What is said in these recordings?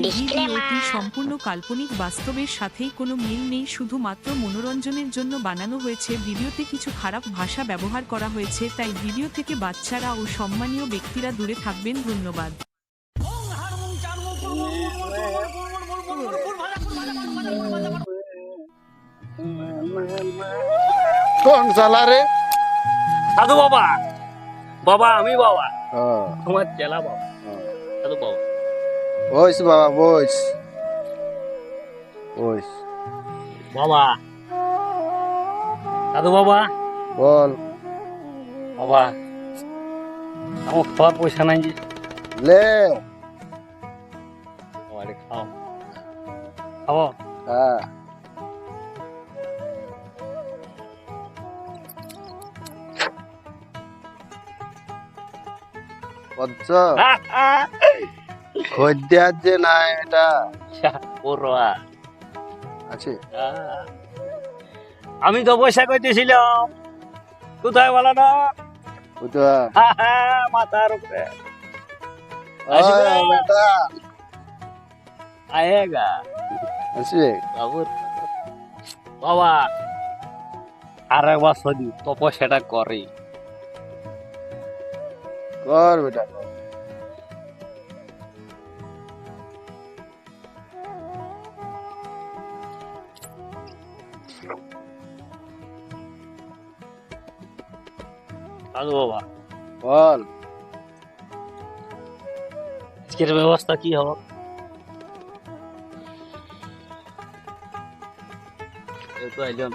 ভিডিওটি সম্পূর্ণ কাল্পনিক, বাস্তবের সাথেই কোনো মিল নেই, শুধুমাত্র মনোরঞ্জনের জন্য বানানো হয়েছে। ভিডিওতে কিছু খারাপ ভাষা ব্যবহার করা হয়েছে, তাই ভিডিও থেকে বাচ্চারা ও সম্মানীয় ব্যক্তিরা দূরে থাকবেন। ধন্যবাদ। কোন সালা রে? সাধু বাবা, বাবা আমি বাবা, হ্যাঁ, তোমার চেলা বাবা, সাধু বাবা। বস বাবা, বস বস। বাবা, সাধু বাবা, বল। বাবা আমার খাওয়ার পয়সা নাই যে, লে। আমার খাও খাও। হ্যাঁ, বলছ খদ্দের যে নাই এটা ওরা আছে। আমি তো পয়সা কইতেছিলাম, কোথায় বলো না? বুঝা মাথার উপরে ওই বেটা আয়েগা আসবে। বাবু। বাবা আর একবার সদি তপস্যাটা করে। কর বেটা কর। সাধু বাবা, বল। আজকের ব্যবস্থা কি হবে? এই তো আইলাম।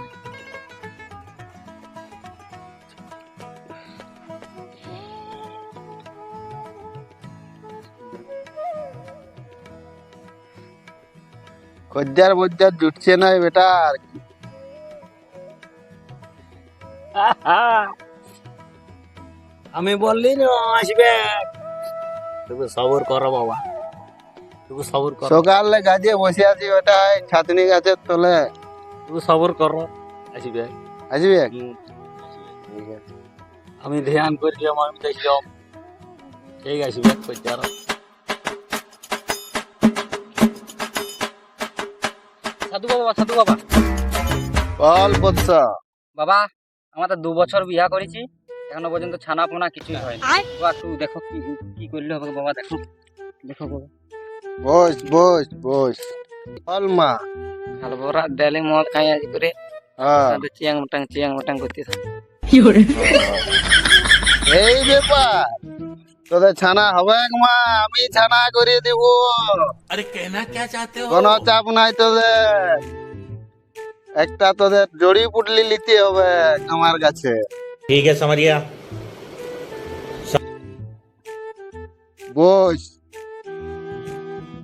খদ্দের বদ্দার জুটছে না বেটা। আর কি আমি বললি না আসবে, তুমি সবর করো বাবা, তুমি সবর করো, সকালে গাছে বসে আছি বেটা, এই ছাতনি গাছের তলে। তুমি সবর করো, আসবে। আসবে। হুম, ঠিক আছে। আমি ধ্যান করিলাম, আমি দেখলাম ঠিক আসবে। কইতার সাধু বাবা, সাধু বাবা। বল বৎস। বাবা আমরা তো 2 বছর বিয়া করেছি, এখনো পর্যন্ত ছানা পোনা কিছুই হয়নি। বাবা একটু দেখো কি কি করলে হবে বাবা, দেখো দেখো বাবা। বস বস বস। বল মা। হাল বড়া ডালে মদ খাই আজ করে হ্যাঁ, চিয়াং মটাং করতে থাকে। এই ব্যাপার। তোদের ছানা হবে মা, আমি ছানা করে দেব। अरे कहना क्या चाहते हो? কোনো চাপ নাই তোদের। একটা তোদের জড়ি পুটলি নিতে হবে আমার কাছে। ठीक है समरिया। বস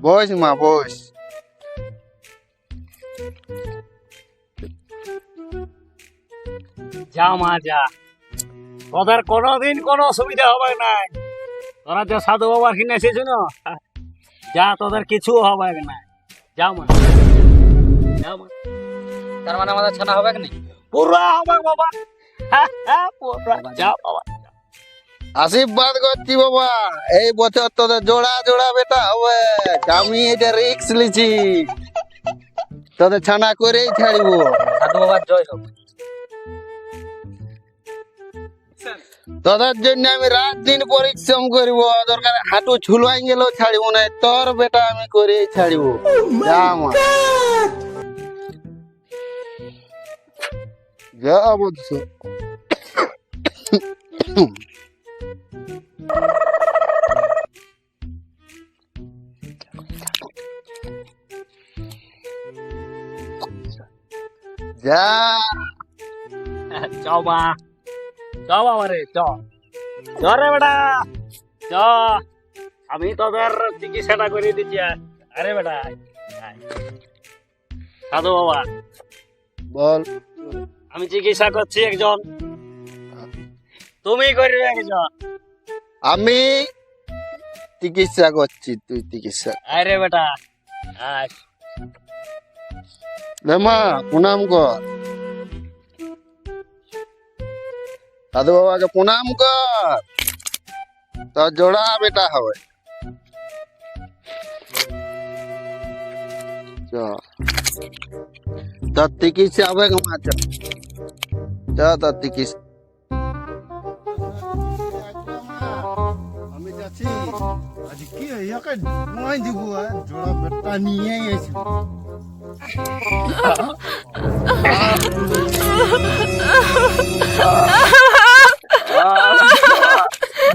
বস মা বস। যা মা যা, তোদের কোনোদিন কোনো অসুবিধা হবে না। তোরা যে সাধু বাবার কিনে এসেছ না, যা তোদের কিছু হবে না। যা মা, যা মা। তার মানে আমাদের ছানা হবে কি? পুরা হবে বাবা, পুরা। যা বাবা। আশীর্বাদ করছি বাবা, এই বছর তোদের জোড়া জোড়া বেটা হবে। আমি এটা রিক্স লিছি, তোদের ছানা করেই ছাড়িব। সাধু বাবার জয় হোক। তোদের জন্য আমি রাত দিন পরিশ্রম করিব, দরকার হাঁটু ছুলবাই গেলেও ছাড়িব না। তোর বেটা আমি করেই ছাড়িব। যা মা যা বলছ। যা যাও মা, যাও বাবা রে, চ রে বেটা, চ। আমি তোদের চিকিৎসাটা করে দিচ্ছি। আরে বেটা আয়, আয়। সাধু বাবা, বল। আমি চিকিৎসা করছি একজন, তুমি করবে একজন। আমি চিকিৎসা করছি, তুই চিকিৎসা। আরে বেটা আয়। মা প্রণাম কর, সাধু বাবাকে প্রণাম কর। তোর জোড়া বেটা হবে। চ তোর চিকিৎসা হবে গো মা চ তোর চিকিৎসা আমি যাচ্ছি আজ কি ইয়াকে মই দিব জোড়া বেটা নিয়ে এসেছি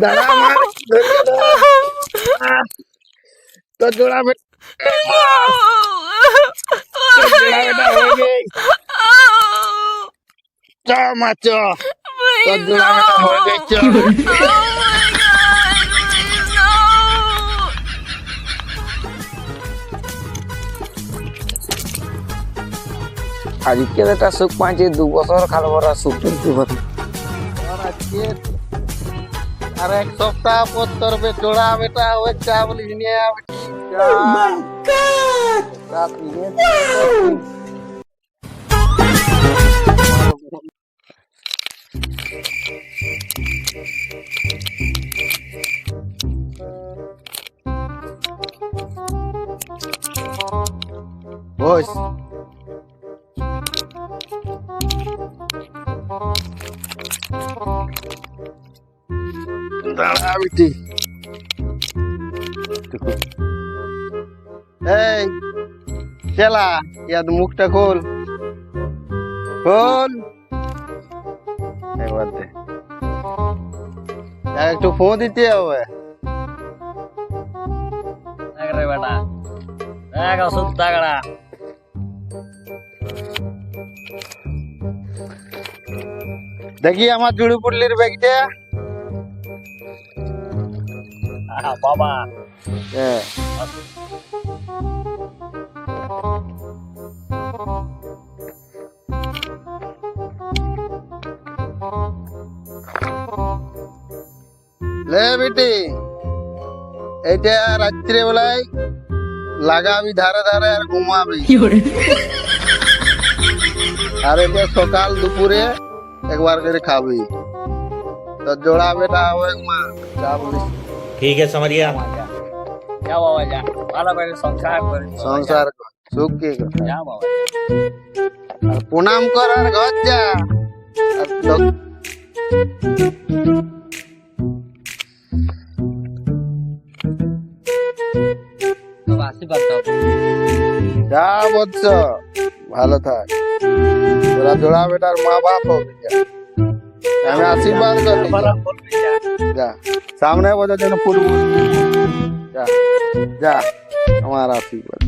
দাঁড়া আমার তোর জোড়া বেটা হয়ে গেছে চ মা চ তোর জোড়া বেটা হয়ে গেছে আজকে একটা সুখ পাইছি 2 বছর খালবরা সুখ তুলতে পারি আজকে আর এক সপ্তাহ পর তোর জোড়া বেটা হয়ে চা বলি নিয়ে রাত নিয়ে বস দাঁড়া বিটি এই চেলা ইয়াদ মুখটা খোল খোল একবার দে একটু ফোন দিতে হবে রে বেটা দেখ ওষুধ তাগড়া দেখি আমার জুড়ি পুটলির ব্যাগটা বাবা হ্যাঁ লে বেটি এইটা রাত্রে বেলায় লাগাবি ধারে ধারে আর ঘুমাবি আর এটা সকাল দুপুরে একবার করে খাবি তো জোড়া বেটা হবে মা যা বলিস ठीक है समझ गया যা বাবা যা ভালো করে সংসার করে সংসার কর সুখ কি কর যা বাবা আর প্রণাম কর আর ঘর যা আর লোক- বাবা আশীর্বাদ দাও যা বৎস ভালো থাক তোরা জোড়া বেটার মা বাপ হবে যা। আমি আশীর্বাদ করি যা সামনে বোঝার জন্য ফুটবল যা যা আমার আশীর্বাদ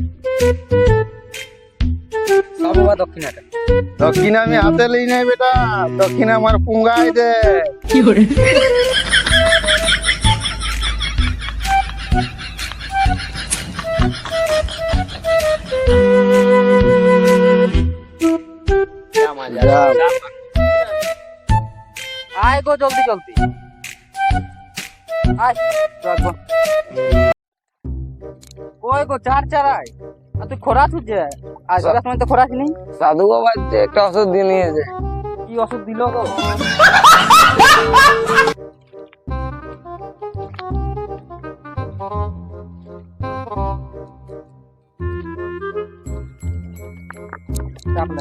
সব বাবা দক্ষিণাটা দক্ষিণ আমি হাতে লই নাই বেটা দক্ষিণ আমার পুঙ্গাই দে যা আয় গো জলদি জলদি আয় রাখো কই গো চার চার আয় আর তুই খোরা ছুটছে আজ সময় তো খোরা নেই সাধু বাবা একটা ওষুধ দিয়ে নিয়েছে কি ওষুধ দিল গো চাপ না